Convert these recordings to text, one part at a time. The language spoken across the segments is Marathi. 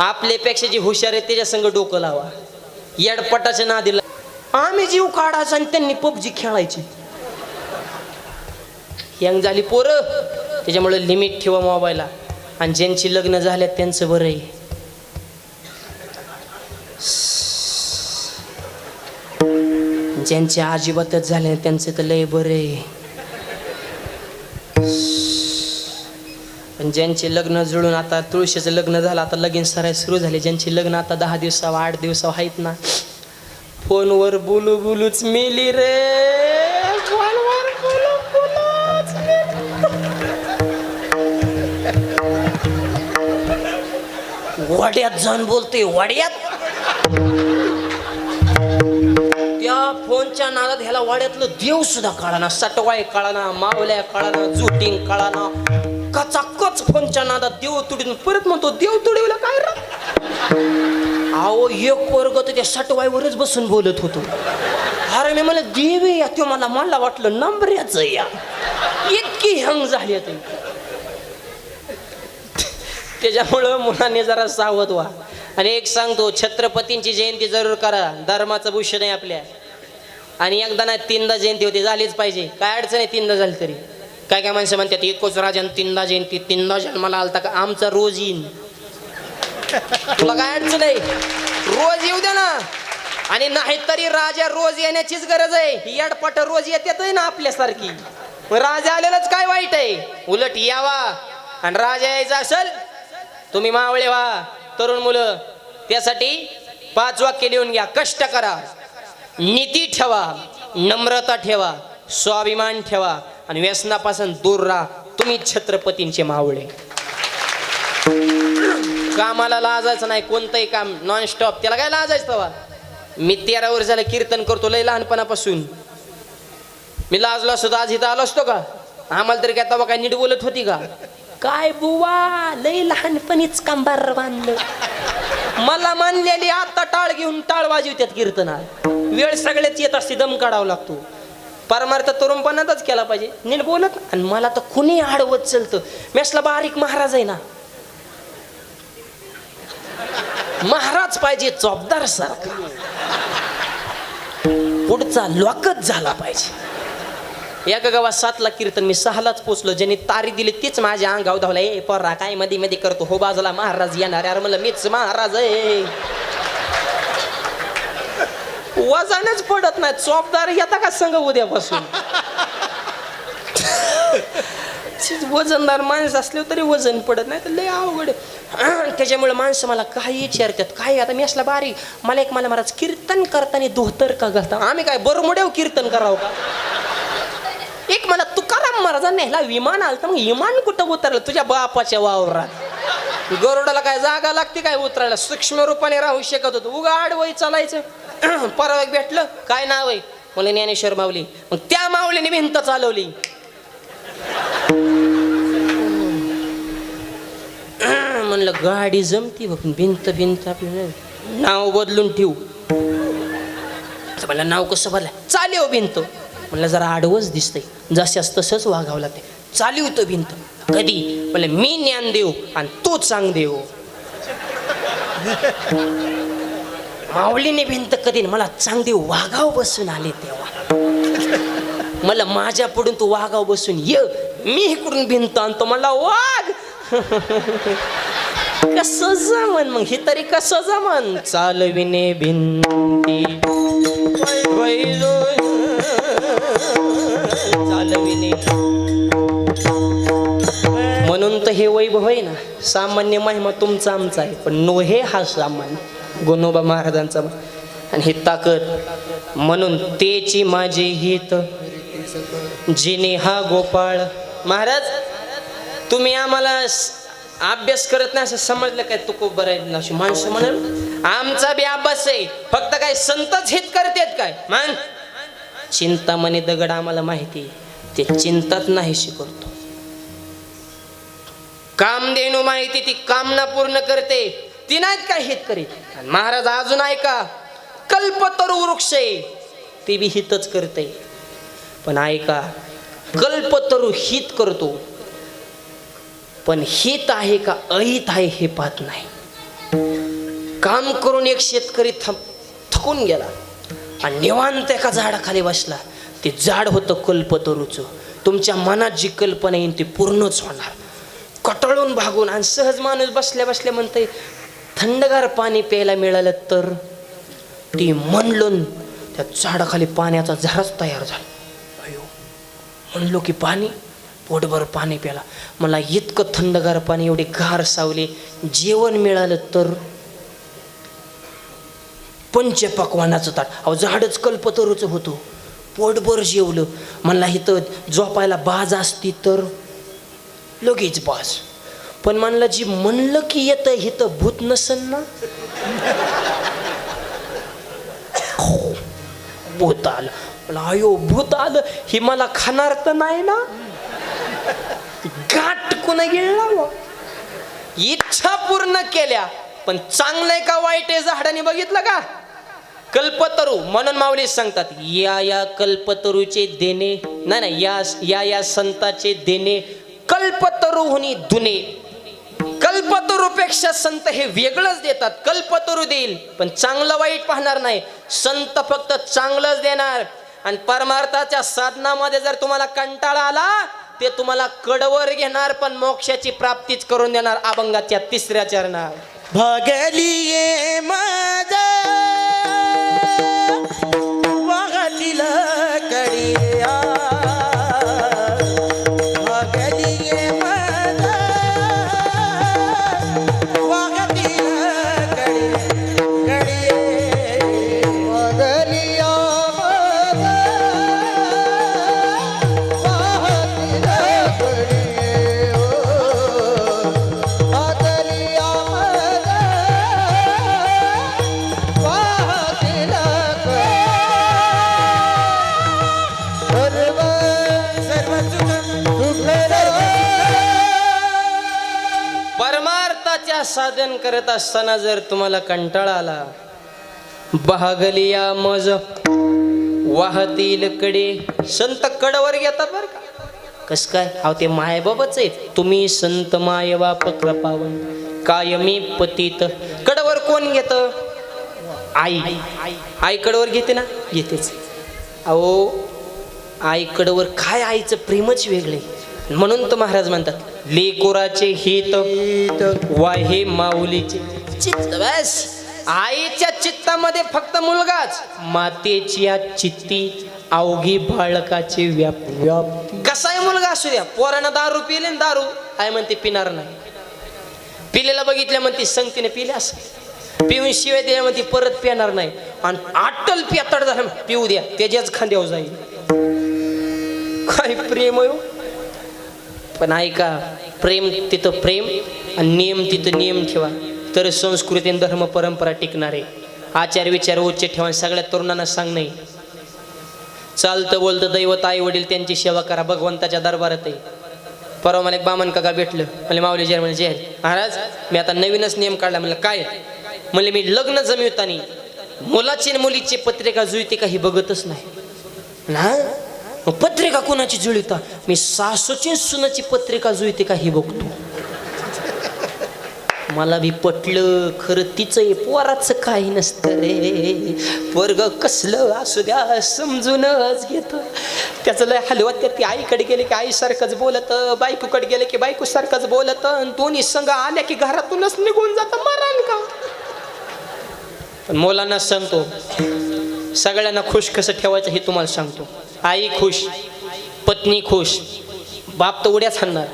आपल्यापेक्षा जी हुशार आहे त्याच्या संग डोकं लावा. येडपटाच्या नादीला आम्ही जीव काढायचा आणि त्यांनी पबजी खेळायची. यंग झाली पोरं, त्याच्यामुळे लिमिट ठेवा मोबाईलला. आणि ज्यांची लग्न झाल्यात त्यांचं बरं आहे. ज्यांच्या अजिबातच झाले त्यांचं तर लय बरं आहे. पण ज्यांचे लग्न जुळून आता तुळशीचं लग्न झालं, आता लगीन सराय सुरू झाले, ज्यांची लग्न आता 10 दिवसावर 8 दिवसावर आहेत ना, फोनवर बोलू बोलूच मेली रे. फोनवर बोलू बोलूच वाड्यात जाऊन बोलते. वाड्यात त्या फोनच्या नादात ह्याला वाड्यातलं देव सुद्धा कळाना, सटवाय कळाना, मावल्या कळाना, जुटिंग कळाना. कचाकच फोनच्या नादात देव तुडून परत म्हणतो देव तुडवलं काय रे. अहो एक वर्ग तर त्या सटवायवरच बसून बोलत होतो. अरे मी मला देव या तो मला वाटलं नंबऱ्याच या. इतकी हंग झाली आता. त्याच्यामुळं मुलांनी जरा सावध व्हा. आणि एक सांगतो, छत्रपतींची जयंती जरूर करा. धर्माचं भूषण आहे आपल्या. आणि एकदा नाही 3दा जयंती होती, झालीच पाहिजे. काय अडचण आहे 3दा झाली तरी. काय काय माणसं म्हणतात एकच राजन 3दा जयंती, 3दा जन्माला आलता का. आमचा रोज येईन. तुला काय अडचण आहे, रोज येऊ द्या ना. आणि नाहीतरी राजा रोज येण्याचीच गरज आहे. ही अडपट रोज येतात ना आपल्यासारखी. राजा आलेलाच काय वाईट आहे. उलट यावा. आणि राजा यायचा असेल तुम्ही मावळे व्हा, तरुण मुलं. त्यासाठी 5 वाक्य लिहून घ्या. कष्ट करा, नीती ठेवा, नम्रता ठेवा, स्वाभिमान ठेवा आणि व्यसनापासून दूर राहा. तुम्ही छत्रपतींचे मावळे. कामाला लाजायचं नाही. कोणतंही काम नॉन स्टॉप, त्याला काय लाजायचं तवा. मी 13 वर्ष झालं कीर्तन करतो, लय लहानपणापासून. मी लाजलो असतो आज इथं आलो असतो का. आम्हाला तरी काय तवा काय नीट बोलत होती का. काय बुवा लय लहानपणीच कंबार बांधलं. मला मानलेली आता टाळ घेऊन टाळ वाजवतात कीर्तनात. वेळ सगळ्याच येत असते, दम काढावा लागतो. परमार्थ तरुणपणातच केला पाहिजे, नीट बोलत. आणि मला तर कुणी आडवत चलतं. मेसला बारीक महाराज आहे ना, महाराज पाहिजे चौबदार सारखा. पुढचा लोकच झाला पाहिजे. एका गावात 7ला कीर्तन, मी 6लाच पोचलो. ज्यांनी तारी दिली तीच माझ्या अंगावर धावला. ए पोरा काय मध्ये मध्ये करतो, हो बाजूला महाराज येणार. यार मला मीच महाराज आहे. वजनच पडत नाही. चोपदार येता का संघ उद्यापासून. वजनदार माणूस असले तरी वजन पडत नाही, तर लय अवघड. त्याच्यामुळे माणसं मला काही विचारतात. काय आता मी असला बारीक. मला एक महाराज कीर्तन करताना धोतर का घालता. आम्ही काय बरमुड्याव कीर्तन करावं का. एक मला तुकाराम महाराजांनी न्यायला विमान आलं, तर मग विमान कुठं उतरलं. तुझ्या बापाच्या वावरात. गरुडाला काय जागा लागते काय उतरायला. सूक्ष्म रूपाने राहू शकत होतो. उगा आडवई चालायचं. परवा भेटलं, काय नाव आहे. मला ज्ञानेश्वर माऊली. मग त्या माऊलीने भिंत चालवली. म्हणलं गाडी जमती बघ, भिंत भिंत आपलं नाव बदलून ठेवू. म्हणलं नाव कसं बदला. चालेव भिंत. म्हणलं जरा आडवच दिसतंय, जशास तसंच वागावं लागते. चालू होतं भिंत. कधी म्हणलं मी ज्ञान देऊ आणि तू सांग देऊ. माऊलीने भिंत कधी मला चांग देऊ वागाव बसून आले तेव्हा. मला माझ्या पुढून तू वागाव बसून ये, मी इकडून भिंत आणतो. मला वाघ कसं जमन मग. हे तरी कसं जमन. चालविने भिंती चालविने. म्हणून तर हे वैभव आहे ना, सामान्य महिमा तुमचा आमचा आहे. पण नोहे हा सामान्य गुणोबा महाराजांचा आणि ही ताकद. म्हणून तेची माझे हित जिने हा गोपाळ. महाराज तुम्ही आम्हाला अभ्यास करत नाही असं समजलं काय. तू खूप बरं आहे अशी माणसं म्हणाल. आमचा बी अभ्यास आहे, फक्त काय संतच हित करतात काय. मान चिंतामणी दगड आम्हाला माहिती, ते चिंतात नाही शिकवतो. कामधेनू माहिती, ती कामना पूर्ण करते, ती नाहीत काय हित करीत. महाराज अजून ऐका, कल्पतरू वृक्ष आहे, ती बी हितच करते. पण ऐका, कल्पतरू हित करतो, पण हित आहे का अहित आहे हे पाहत नाही. काम करून एक शेतकरी थकून गेला आणि निवांत एका झाडाखाली बसला. ते झाड होतं कल्पतरूचं. तुमच्या मनात जी कल्पना येईल ती पूर्णच होणार. कटाळून भागून आणि सहज माणूस बसल्या बसल्या म्हणतंय थंडगार पाणी प्यायला मिळालं तर. ती म्हणलं त्या झाडाखाली पाण्याचा झराच तयार झाला. अयो म्हणलो की पाणी, पोटभर पाणी प्याला. मला इतकं थंडगार पाणी, एवढे गार सावले, जेवण मिळालं तर. पंचपक्वानाचं ताट. अहो झाडच कल्पतरूचं होतं. पोटभर जेवलं. मला इथं झोपायला बाज असती तर. लगेच बाज. पण म्हणलं जी म्हणलं की येतं इथं भूत नसन ना. भूत आलं. मला अयो भूत आलं ही मला खाणार तर नाही ना. गाठ कुणा गेला. इच्छा पूर्ण केल्या पण चांगलंय का वाईट आहे झाडाने बघितलं का. कल्पतरू म्हणून माऊली सांगतात या कल्पतरूचे देणे नाही या संताचे देणे कल्पतरू होणी दुने. कल्पतरूपेक्षा संत हे वेगळंच देतात. कल्पतरू देईल पण चांगलं वाईट पाहणार नाही. संत फक्त चांगलंच देणार. आणि परमार्थाच्या साधनामध्ये जर तुम्हाला कंटाळा आला ते तुम्हाला कडवर घेणार पण मोक्षाची प्राप्तीच करून देणार. अभंगाच्या 3ऱ्या चरणात. भागलिये माझा वागलीला कडिया. भागलिये माझा वागलीला कडिये. भागलिया माझा वागलीला कडिये. भागलिया परमार्थाच्या साधन करत असताना जर तुम्हाला कंटाळा आला, भागलिया मज वाहतील कडे. संत कडवर घेतात बरं का. कस काय. अहो ते मायबाबाच आहेत. तुम्ही संत माय बाप कृपावन कायमी पतित. कडवर कोण घेत. आई. आई कडवर घेते ना. घेतेच. अहो आई कडवर काय. आईचं प्रेमच वेगळे. म्हणून तर महाराज म्हणतात लेकुराचे हित वाहे माऊलीचे चित्त. बस आईच्या चित्तामध्ये फक्त मुलगाच. मातेची चित्ती अवघी बाळकाचे व्याप. कसाही मुलगा असू द्या. पोरांना दारू पिले ना. दारू आई म्हणते पिणार नाही. पिलेला बघितल्या म्हणते संगतीने पिले असं. पिऊन शिवाय दिल्या म्हणते परत पिणार नाही. आणि अट्टल पियातड झालं पिऊ द्या त्याच्याच खांद्यावर जाईल. काय प्रेम आहे. पण ऐका प्रेम तिथं प्रेम आणि नियम तिथं नियम ठेवा तर संस्कृती आणि धर्म परंपरा टिकणार आहे. आचार विचार उच्च ठेवा. सगळ्या तरुणांना सांग नाही. चालतं बोलतं दैवत आई वडील त्यांची सेवा करा. भगवंताच्या दरबारात आहे. परवा मला एक बामण काका भेटलं. म्हणजे माऊली जय म्हणजे जय महाराज मी आता नवीनच नियम काढला. म्हणलं काय. म्हणजे मी लग्न जमवतानी मुलाची आणि मुलीची पत्रिका जुळते का ही बघतच नाही ना. पत्रिका कोणाची जुळता. मी सासूची सुनाची पत्रिका जुळते का हे बघतो. मला बी पटलं खरं तिचं पोराचं काही नसतं रे. वर्ग कसलं असू द्या समजूनच घेत. त्याचं लय हलवत त्या ती आईकडे गेले की आईसारखंच बोलत, बायकोकडे गेले की बायको सारखंच बोलत. दोन्ही संघ आल्या की घरातूनच निघून जात मरण का. पण मुलांना सांगतो सगळ्यांना खुश कसं ठेवायचं हे तुम्हाला सांगतो. आई खुश, पत्नी खुश, बाप तर उड्याच हाणणार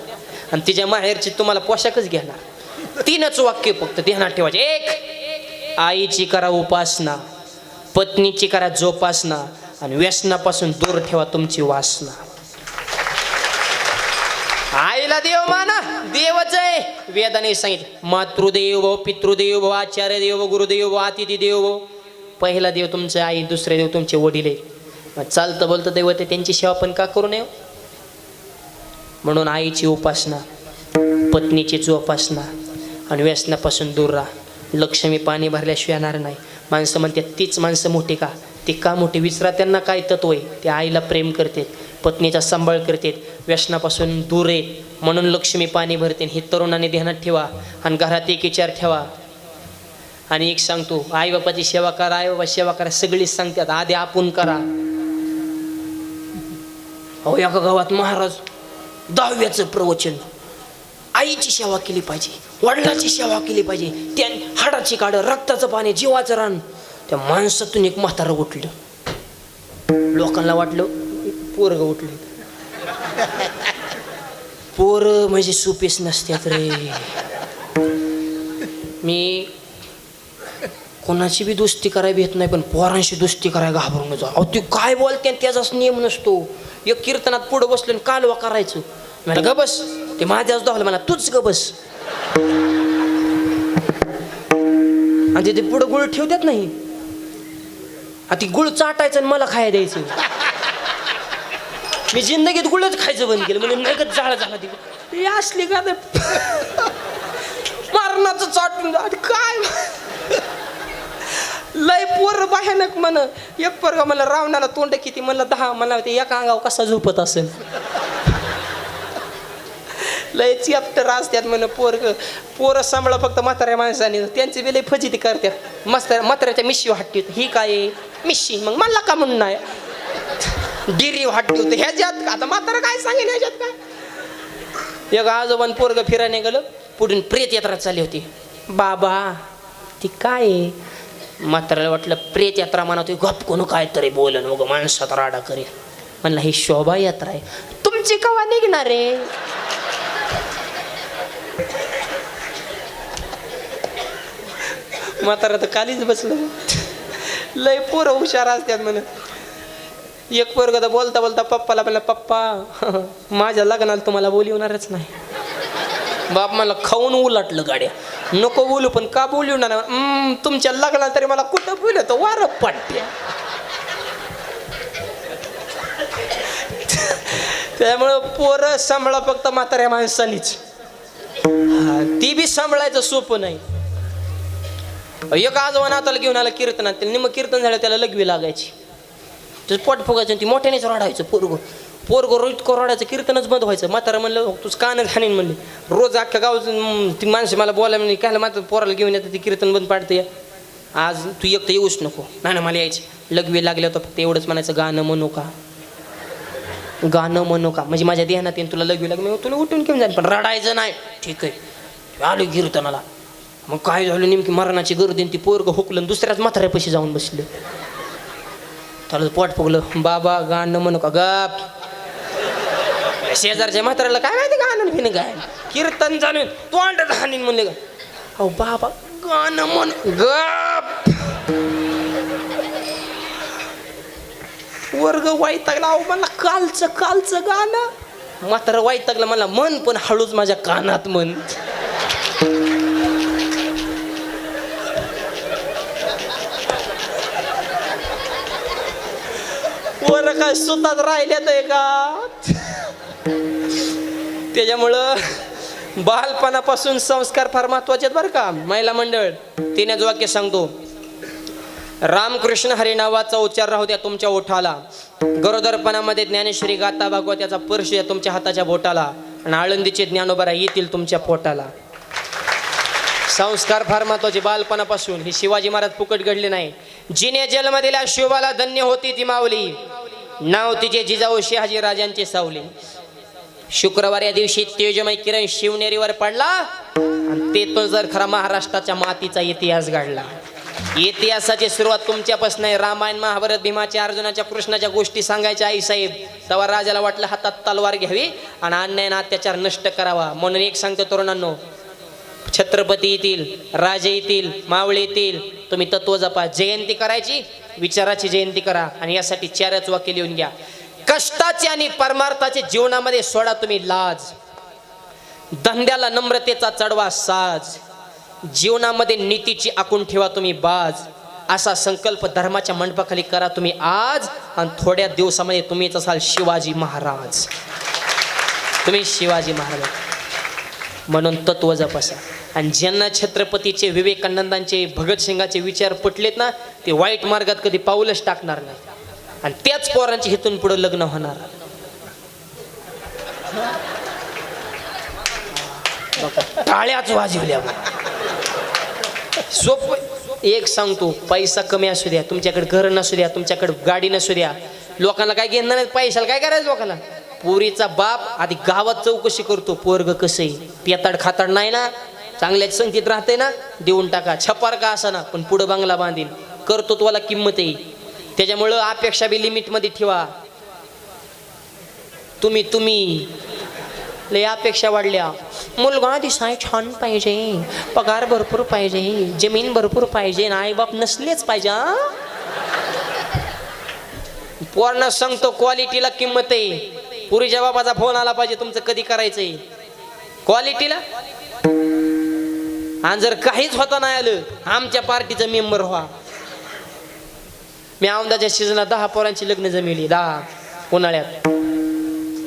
आणि तिच्या माहेरची तुम्हाला पोशाखच घेणार. 3च वाक्य फक्त ध्यानात ठेवायचे. 1 आईची करा उपासना, पत्नीची करा जोपासना आणि व्यसनापासून दूर ठेवा तुमची वासना. आईला देव माना. देवच आहे. वेदाने सांगितलं मातृदेव पितृदेव आचार्य देव गुरुदेव अतिथी देव. पहिला देव तुमचं आई, दुसरे देव तुमचे वडील आहे. चालतं बोलतं दैवत आहे त्यांची सेवा पण का करू नये. म्हणून आईची उपासना, पत्नीची जोपासना आणि व्यसनापासून दूर राहा. लक्ष्मी पाणी भरल्याशिवाय येणार नाही. माणसं म्हणतात तीच माणसं मोठी का. ते का मोठी विचारा. त्यांना काय तत्व आहे. ते आईला प्रेम करतात, पत्नीचा सांभाळ करतात, व्यसनापासून दूर आहेत म्हणून लक्ष्मी पाणी भरते. हे तरुणाने ध्यानात ठेवा. आणि घरात एक विचार ठेवा आणि एक सांगतो, आई बापाची सेवा करा, आई बाबा सेवा करा, सगळीच सांगतात आधी आपण करा. अहो एका गावात महाराज 10व्याचं प्रवचन, आईची सेवा केली पाहिजे, वडिलाची सेवा केली पाहिजे, त्या हाडाची काढ, रक्ताचं पाणी, जीवाचं रान. त्या माणसातून एक म्हातारं उठलं. लोकांना वाटलं पोरग उठलं. पोर म्हणजे सुपेस नसत्यात रे. मी कोणाची बी दोस्ती करायला येत नाही, पण पोरांशी दोस्ती करायला घाबरून जा. अहो ती काय बोलते त्याचाच नियम नसतो. एक कीर्तनात पुढं बसलो आणि कालवा करायचं. मला ग बस, ते माझ्याच धावलं, मला तूच ग बस. आणि ते पुढं गुळ ठेवतात नाही, ती गुळ चाटायचं आणि मला खायला द्यायचं. मी जिंदगीत गुळच खायचं बंद केलं, म्हणजे नगद जाळ झाला. ती असली का मरणाचं चाटून काय लय पोर भयानक म्हण. एक पोरगा मला रावणाला तोंड किती म्हणलं 10, मला ते एका अंगावर कसा झोपत असेल. लय चॅप्टर असतात म्हण. पोरं सांभाळा फक्त म्हाताऱ्या माणसाने, त्यांची बी लय फजिती करतात. म्हाताऱ्याच्या मिशी वाटते, ही काय मिशी, मग मला का म्हणून नाही गिरी वाटते होतं ह्याच्यात. आता म्हातारा काय सांगेन ह्याच्यात काय. एक आजोबान पोरग फिरायला गेलं, पुढून प्रेत यात्रा चालली होती. बाबा ती काय म्हाताऱ्याला वाटलं प्रेत यात्रा म्हणत गप कोण काय तरी बोलन मग माणसात राडा करेल. म्हणला ही शोभा यात्रा आहे. तुमची कवा निघणार आहे. म्हातारा तर खालीच बसलं. लय पोरं हुशार असतात म्हण. एक पोरग तर बोलता बोलता पप्पाला म्हणला, पप्पा माझ्या लग्नाला तुम्हाला बोलवणारच नाही. बाप मला खाऊन उलटलं गाड्या, नको बोलू, पण का बोलवणार. तुमच्या लग्नाला तरी मला कुठं बोलवतो वार पट्ट्या. त्यामुळं पोरं सांभाळा फक्त म्हाताऱ्या माणसानीच. ती बी सांभाळायचं सोपं नाही. एक आजोबा नाताला घेऊन आला कीर्तनात, त्याला निम कीर्तन झालं, त्याला लघवी लागायची, त्याचं पोट फुगायचं, ती मोठ्यानेच रडायचं. पोरग रोज रडायचं, कीर्तनच बंद व्हायचं. म्हातारा म्हणलं तुझ कान घाणीन म्हणले. रोज अख्ख्या गाव ती माणसं मला बोलायला म्हणली, काय मात्र पोराला घेऊन येतं, ती कीर्तन बंद पाडते. आज तू एकटं येऊच नको. नाही मला यायची. लघवी लागल्या होतं, फक्त एवढंच म्हणायचं, गाणं म्हणू का, गाणं म्हणू का, म्हणजे माझ्या ध्यानात येईन तुला लघवी लागली, तुला उठून घेऊन जाईल, पण रडायचं नाही. ठीक आहे. आलो कीर्तनाला. मग काय झालं, नेमकी मरणाची गर्दी, ती पोरग हुकलं, दुसऱ्याच म्हाताऱ्यापाशी जाऊन बसलं. त्याला पोट फुगलं. बाबा गाणं म्हणू का. गप. शेजारच्या म्हाताऱ्याला काय माहिती गाणं फिन काय, कीर्तन चालू तोंड हाणीन म्हणले का. अहो बाबा गाणं म्हण. गप. वर्ग वैतागला. अहो मला कालचं गाणं. म्हातारा वैतागला, मला मन पण हळूच माझ्या कानात म्हण. वर काय सुतात राहिल्यात आहे का. त्याच्यामुळं बालपणापासून संस्कार फार महत्वाचे आहेत बरं का. महिला मंडळ 3 वाक्य सांगतो. रामकृष्ण हरी नावाचा उच्चार राहू द्या तुमच्या ओठाला. गरोदरपणामध्ये ज्ञानेश्वरी गाता भागवताचा स्पर्श या तुमच्या हाताच्या बोटाला. आणि आळंदीचे ज्ञानोबा येतील तुमच्या पोटाला. संस्कार फार महत्वाचे बालपणापासून. हे शिवाजी महाराज फुकट घडले नाही. जिने जन्म दिला शिवाला धन्य होती ती माऊली. नाव तिचे जिजाऊ शहाजी राजांचे सावली. शुक्रवार या दिवशी तेजमय किरण शिवनेरीवर पडला, आणि ते तो जर खरा महाराष्ट्राच्या मातीचा इतिहास घडला. इतिहासाची सुरुवात तुमच्यापासून आहे. रामायण महाभारत भीमाच्या अर्जुनाच्या कृष्णाच्या गोष्टी सांगायच्या आई साहेब. तेव्हा राजाला वाटलं हातात तलवार घ्यावी आणि अन्याय अत्याचार नष्ट करावा. म्हणून एक सांगतो तरुणांनो, छत्रपती येतील, राजे येतील, मावळे येतील, तुम्ही तत्व जपा. जयंती करायची, विचाराची जयंती करा. आणि यासाठी 4च वाक्य लिहून घ्या. कष्टाचे आणि परमार्थाचे जीवनामध्ये सोडा तुम्ही लाज. धंद्याला नम्रतेचा चढवा साज. जीवनामध्ये नीतीची आखून ठेवा तुम्ही बाज. असा संकल्प धर्माच्या मंडपाखाली करा तुम्ही आज. आणि थोड्या दिवसामध्ये तुम्हीच असाल शिवाजी महाराज. तुम्ही शिवाजी महाराज. म्हणून तत्व जपासा. आणि ज्यांना छत्रपतीचे, विवेकानंदांचे, भगतसिंगाचे विचार पटलेत ना, ते वाईट मार्गात कधी पाऊलच टाकणार नाही. आणि त्याच पोरांची हिथून पुढे लग्न होणार. टाळ्याच वाजवल्या. सोप एक सांगतो, पैसा कमी असू द्या, तुमच्याकडे घर नसू द्या, तुमच्याकडे गाडी नसू द्या, लोकांना काय घेणं नाही, पैशाला काय करायचं लोकांना. पोरीचा बाप आधी गावात चौकशी करतो, पोरग कसं आहे, पेताड खाताड नाही ना, चांगल्याच संगतीत राहते ना, देऊन टाका, छपार का असा ना, पण पुढं बांगला बांधील, करतो तुम्हाला किंमत आहे. त्याच्यामुळं अपेक्षा बी लिमिटमध्ये ठेवा. तुम्ही लय अपेक्षा वाढल्या, मुलगा दिसाय छान पाहिजे, पगार भरपूर पाहिजे, जमीन भरपूर पाहिजे, आई बाप नसलेच पाहिजे. पोरांना सांगतो क्वालिटीला किंमत आहे. पुरीच्या बाबाचा फोन आला पाहिजे, तुमचं कधी करायचंय क्वालिटीला. आणि जर काहीच होता नाही आलं, आमच्या पार्टीचं मेंबर व्हा. मी औंदाच्या सीझनला 10 पोरांची लग्न जमिली, 10 उन्हाळ्यात.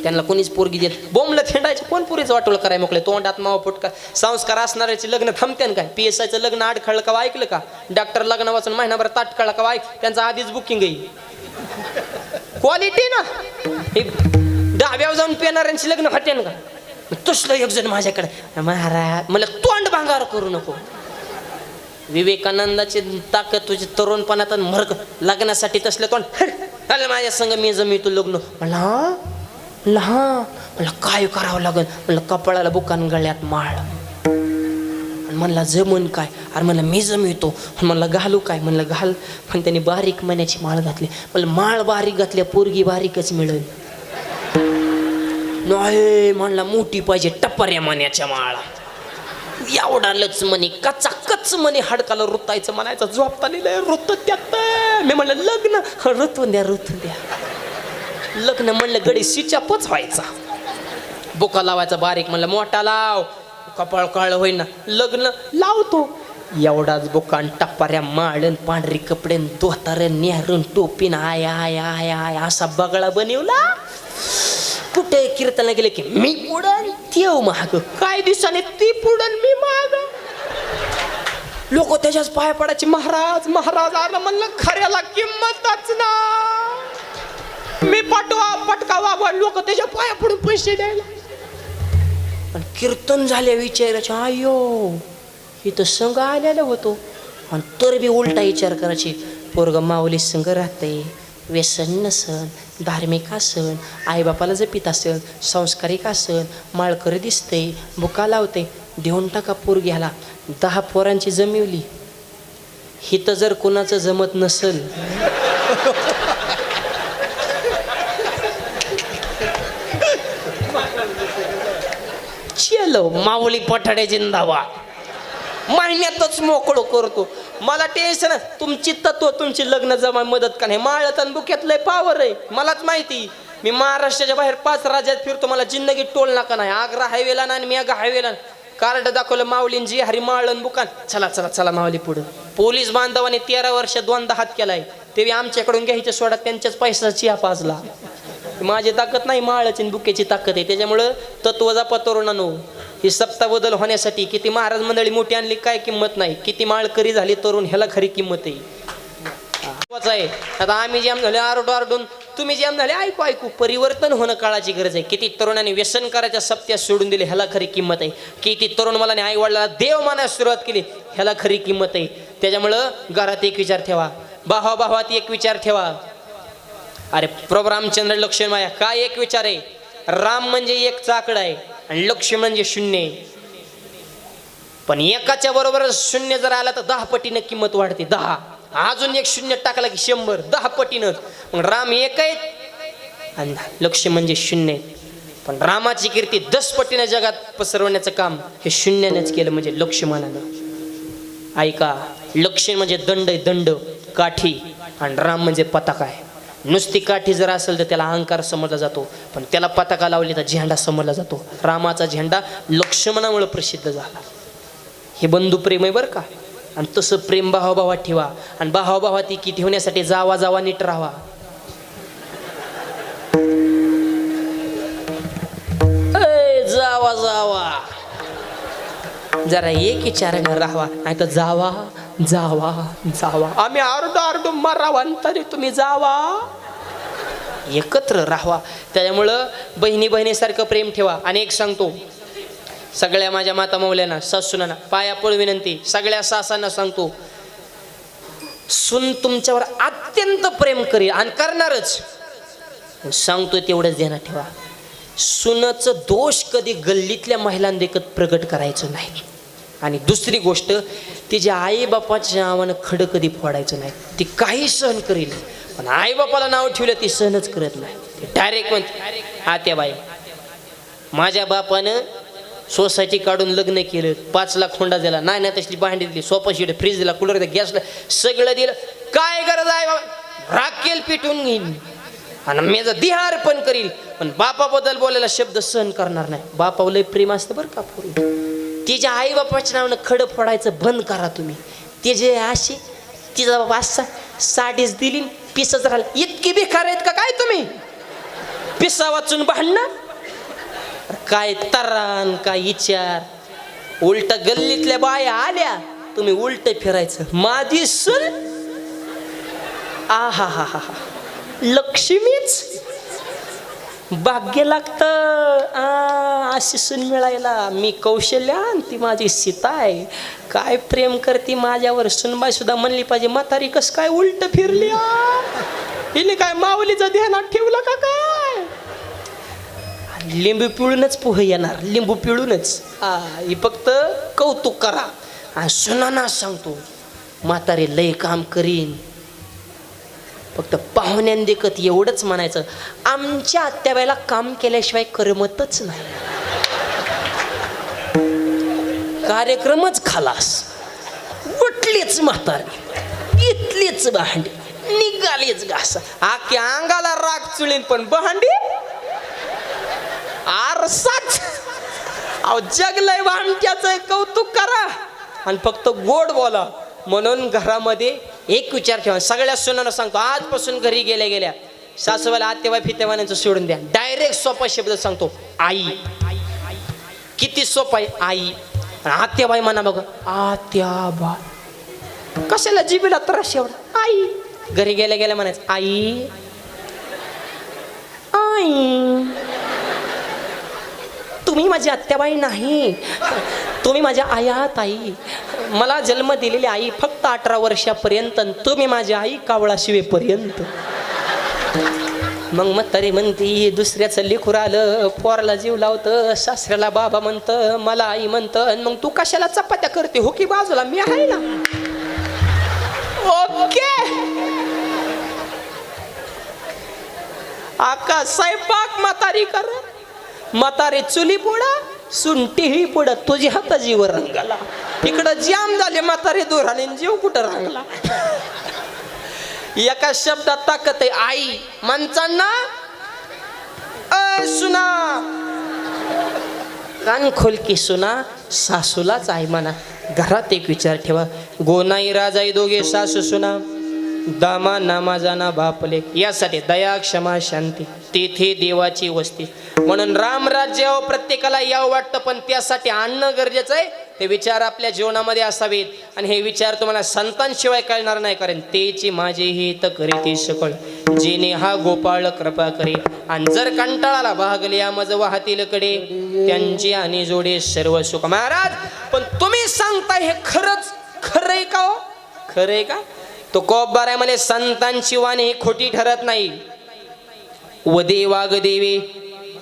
त्यांना कोणीच पोरगी देत, बोंबलं थेंडायचं, कोण पुरीचं वाटोळ कराय मोकळे, तोंडात मावा फुटका. संस्कार असणाऱ्याचे लग्न थांबत्यान काय. PSIचं लग्न अडखळलं का ऐकलं का, डॉक्टर लग्न वाचून महिनाभर ताट कळला का ऐक, त्यांचं आधीच बुकिंग आहे. क्वालिटी ना, हे 10व्या जाऊन पेणाऱ्यांची लग्न होते का. तसलं एक जण माझ्याकडे, महाराज मला तोंड भांगार करू नको. विवेकानंदाची ताकद तुझी तरुणपणात मर्ग, लग्नासाठी तसलं तोंड माझ्या संग मी जमितो लग्न. मला काय करावं लागल, म्हणलं कपाळाला बुकान गळ्यात माळ, म्हणला जमन काय, अरे म्हणलं मी जमितो, म्हणलं घालू काय, म्हणलं घाल, पण त्यांनी बारीक मण्याची माळ घातली. म्हणलं माळ बारीक घातल्या, पोरगी बारीकच मिळेल. नाही म्हणला मोठी पाहिजे, टप्पर्या मण्याच्या माळा, एवढा लच म्हणे, कच्चा कच म्हणे, हाडकाला रुतायचं म्हणायचं, झोपता लिहिलंय रुत त्यात. मी म्हणलं लग्न ऋतून द्या लग्न, म्हणलं गडी सिचापच व्हायचा, बोका लावायचा बारीक, म्हणलं मोठा लाव, कपाळ काळ होईना, लग्न लावतो. एवढाच बोकान, टप्पाऱ्या माळण, पांढरी कपडे, दोतार, नेहरून, टोपीन, आय आय आय आय असा बगळा बनवला. कुठे कीर्तनला गेले की मी पुढं देव महाग, काय दिवसाने ती पुढं मी माग. लोक त्याच्याच पाया पडायचे, महाराज महाराज. आला म्हणलं खऱ्याला किंमतच ना, मी पटकावा, लोक त्याच्या पाया पडून पैसे द्यायला. पण कीर्तन झाले विचारायचे, आयो इथं संघ आलेला होतो, आणि तर बी उलटा विचार करायचे, पोरग माऊली संघ राहते, व्यसन नसन, धार्मिक असन, आईबापाला जपित असन, संस्कारिक असन, माळकरी दिसते, बुका लावते, देऊन टाका पोरगी ह्याला. 10 पोरांची जमिवली, हिथं जर कोणाचं जमत नसल, चलो माऊली पठाडे जिंदाबाद, महिन्यातच मोकळं करतो. मला टेन्शन, तुमची तत्व, तुमची लग्न जमा मदत का नाही. माळत आणि बुक्यात लय पावर आहे, मलाच माहिती. मी महाराष्ट्राच्या बाहेर 5 राज्यात फिरतो, मला जिंदगीत टोल नाका नाही. आग्रा हायवेला ना, आणि मेगा हायवेला कार्ड दाखवलं माऊलीन जी हरी माळण बुकान, चला चला चला माऊली पुढं. पोलीस बांधवाने 13 वर्ष 2दा हात केलाय, ते आमच्याकडून घ्यायच्या सोडा, त्यांच्याच पैशाचा चिया पाजला. माझी ताकद नाही, माळाची बुकेची ताकद आहे. त्याच्यामुळं तत्व जपा तरुणांनो. ही सप्ता बदल होण्यासाठी किती महाराज मंडळी मोठी आणली काय किंमत नाही, किती माळकरी झाली तरुण, ह्याला खरी किंमत आहे. आता आम्ही जे झाले आरडून, तुम्ही जे झाले ऐकू, परिवर्तन होणं काळाची गरज आहे. किती तरुणांनी व्यसन करायच्या सप्त्यात सोडून दिले, ह्याला खरी किंमत आहे. किती तरुण मुलाने आई वडिलांना देव मानायला सुरुवात केली, ह्याला खरी किंमत आहे. त्याच्यामुळं घरात एक विचार ठेवा, भावाभावात एक विचार ठेवा. अरे प्रभू रामचंद्र लक्ष्मण माया काय एक विचार आहे. राम म्हणजे एक चाकड आहे आणि लक्ष्मण म्हणजे शून्य आहे. पण एकाच्या बरोबर शून्य जर आला तर 10 पटीनं किंमत वाढते. 10 अजून एक शून्य टाकला की 100, 10 पटीनं. मग राम एक आहेत आणि लक्ष्मण म्हणजे शून्य आहेत. पण रामाची कीर्ती 10 पटीनं जगात पसरवण्याचं काम हे शून्यानेच केलं, म्हणजे लक्ष्मणानं. ऐका, लक्ष्मण म्हणजे दंड आहे, दंड काठी, आणि राम म्हणजे पताका आहे. नुसती काठी जर असेल तर त्याला अहंकार समजला जातो, पण त्याला पताका लावली तर झेंडा समजला जातो. रामाचा झेंडा लक्ष्मणामुळे प्रसिद्ध झाला. हे बंधुप्रेम आहे बरं का. आणि तसं प्रेम भावाभावात ठेवा, आणि भावाभावात की ठेवण्यासाठी जावा जावा नीट राहावा. जावा जावा जरा एक विचाराने राहावा, नाही तर जावा जावा जावा. आम्ही आरडू मारावा तरी तुम्ही जावा. एकत्र राहावा. त्याच्यामुळं बहिणी बहिणीसारखं प्रेम ठेवा. आणि एक सांगतो, सगळ्या माझ्या माता मौल्यांना, सासूंना पाया पड विनंती, सगळ्या सासांना सांगतो, सून तुमच्यावर अत्यंत प्रेम करेल आणि करणारच. सांगतोय तेवढंच ध्यानात ठेवा, सुनाचं दोष कधी गल्लीतल्या महिलांदेखत प्रगट करायचं नाही. आणि दुसरी गोष्ट, तिच्या आईबापाच्या नावानं खडं कधी फोडायचं नाही. ती काही सहन करेल, पण आईबापाला नाव ठेवलं ती सहनच करत नाही. ती डायरेक्ट म्हणते, आत्याबाई माझ्या बापानं सोसायटी काढून लग्न केलं, 5 लाख हुंडा दिला, नाही ना तसली भांडी दिली, सोफा शीट, फ्रीज दिला, कूलर दिला, गॅस दिला, सगळं दिलं, काय गरज आहे बाबा, राखेल पिटून घेईन आणि माझं दिहार पण करील, पण बापाबद्दल बोलायला शब्द सहन करणार नाही. बापावर लय प्रेम असतं बरं का पोरी. तिच्या आई बापाच्या नावानं खडं फोडायचं बंद करा तुम्ही. ते जे अशी तिचा बाबा असा साडीच दिली, पिसच राहिला, इतकी बेकार आहेत का काय तुम्ही? पिसा वाचून भांडणं, काय तरान काय विचार. उलट गल्लीतल्या बाया आल्या, तुम्ही उलट फिरायचं, माझी सून आहा हा हा हा लक्ष्मीच भाग्य लागतं अशी सून मिळायला. मी कौशल्या आणि ती माझी सीता आहे. काय प्रेम करते माझ्यावर. सुनबाई सुद्धा म्हणली पाहिजे, म्हातारी कस काय उलट फिरली, हिने काय माऊलीचं ध्यानात ठेवलं का काय? लिंबू पिळूनच पोहे येणार, लिंबू पिळूनच. ही फक्त कौतुक करा. आणि सुनांना सांगतो, म्हातारे लय काम करीन, फक्त पाहुण्यांदेखत एवढंच म्हणायचं, आमच्या आत्याबाईला काम केल्याशिवाय करमतच नाही. कार्यक्रमच खालास, उठलीच म्हातारी, इथलीच भांडी, निघालीच घासा, आख्या अंगाला राग चुळीन, पण भांडी आरसाच. अहो जगलय भांड्याचं कौतुक करा आणि फक्त गोड बोला. म्हणून घरामध्ये एक विचार ठेवा. सगळ्या सुनांना सांगतो, आजपासून घरी गेल्या गेल्या सासूबाईला आत्याबाई फितेवानांचं सोडून द्या. डायरेक्ट सोपा शब्द सांगतो, आई. किती सोपा आहे, आई. आत्याबाई म्हणा बघा, आत्याबाई. कशाला जिबीला त्रास एवढा, आई. घरी गेल्या गेल्या म्हणायचं, आई आई. तुम्ही माझी आत्याबाई नाही, तुम्ही माझ्या आया ताई. मला जन्म दिलेली आई फक्त 18 वर्षापर्यंत, तुम्ही माझी आई कावळा शिवेपर्यंत. मग तरी म्हणती, दुसऱ्याचं लेकरू आलं, पोराला जीव लावतं, सासऱ्याला बाबा म्हणतं, मला आई म्हणतं, मग तू कशाला चपात्या करते, हो की बाजूला मी आहे ना. ओके, आका स्वयंपाक म्हातारी कर, म्हातारी चुली पुढं, सुंटीही पुढं, तुझ्या हाता जीव रंगाला. इकडं जाम झाले म्हातारी दूर आले, जीव कुठं रंगला. एका शब्दात ताकद आहे, आई. माणसांना सुना, कान खोल की सुना, सासूलाच आई म्हणा. घरात एक विचार ठेवा, गोनाई राजाई दोघे सासू सुना, दामा नामा जाना बापले. यासाठी दया क्षमा शांती, तेथे देवाची वस्ती. म्हणून रामराज्यावर प्रत्येकाला यावं वाटतं, पण त्यासाठी आणणं गरजेचं आहे. ते विचार आपल्या जीवनामध्ये असावेत. आणि हे विचार तुम्हाला संतांशिवाय कळणार नाही, कारण तेची माझे हित करीती सकळ, जेणे हा गोपाळ कृपा करे. आणि जर कंटाळाला भागल्या मज वाहतील कडे, त्यांची आणि जोडे सर्व सुख. महाराज, पण तुम्ही सांगताय हे खरंच खरंय का हो? खरंय का? तो कोपबाराय म्हणे, संतांची वाणी ही खोटी ठरत नाही. वदे वागदेवे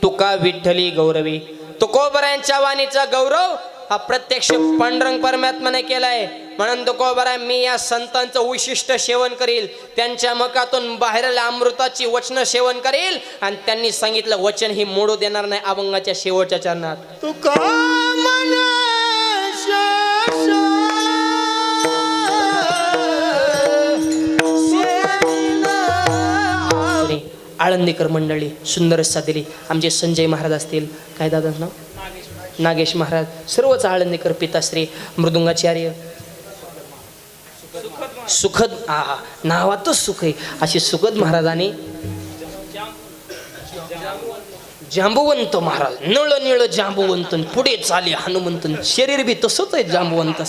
तुका विठ्ठली गौरवी. तुकोबरायांच्या वाणीचा गौरव हा प्रत्यक्ष पांडुरंग परमात्म्याने केलाय. म्हणून तुकोबराय, मी या संतांचं विशिष्ट सेवन करील, त्यांच्या मुखातून बाहेरला अमृताची वचन सेवन करील. आणि त्यांनी सांगितलं, वचन ही मोडू देणार नाही अभंगाच्या शेवटच्या चरणात. तुका आळंदीकर मंडळी सुंदर साधली. आमचे संजय महाराज असतील, काय दादाचं नाव, नागेश महाराज, सर्वच आळंदीकर पिताश्री, मृदुंगाचार्य, सुखद, नावातच सुख आहे अशी सुखद महाराजांनी, जांबुवंत महाराज, नळ निळ जांबुवंत, पुढे चाले हनुमंतन, शरीर बी तसंच आहे जांबुवंत,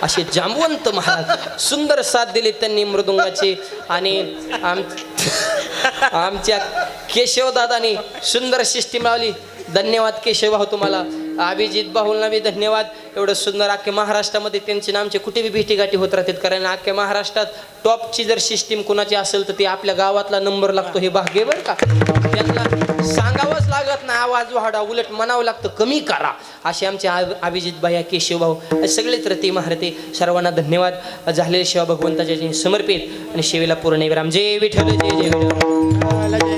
असे जांबुवंत महाराज सुंदर साथ दिली त्यांनी मृदुंगाची. आणि आमच्या केशवदादांनी सुंदर शिष्टी मिळवली. धन्यवाद केशव भाऊ तुम्हाला. अभिजित बाहुलना बी धन्यवाद. एवढं सुंदर अख्ख्या महाराष्ट्रामध्ये त्यांचे नामचे कुठे बी भेटीगाठी होत राहतात. कारण अख्ख्या महाराष्ट्रात टॉपची जर सिस्टीम कुणाची असेल तर ती आपल्या गावातला नंबर लागतो. हे भाग्य बरं का. त्यांना सांगावंच लागत नाही आवाज वाढा, उलट म्हणावं लागतं कमी करा. असे आमचे अभिजित भैया, केशव भाऊ सगळेच रती महारते. सर्वांना धन्यवाद. झालेल्या सेवा भगवंताच्या समर्पित आणि सेवेला पूर्ण विराम. जय विठ्ठल, जय जय विठ्ठल.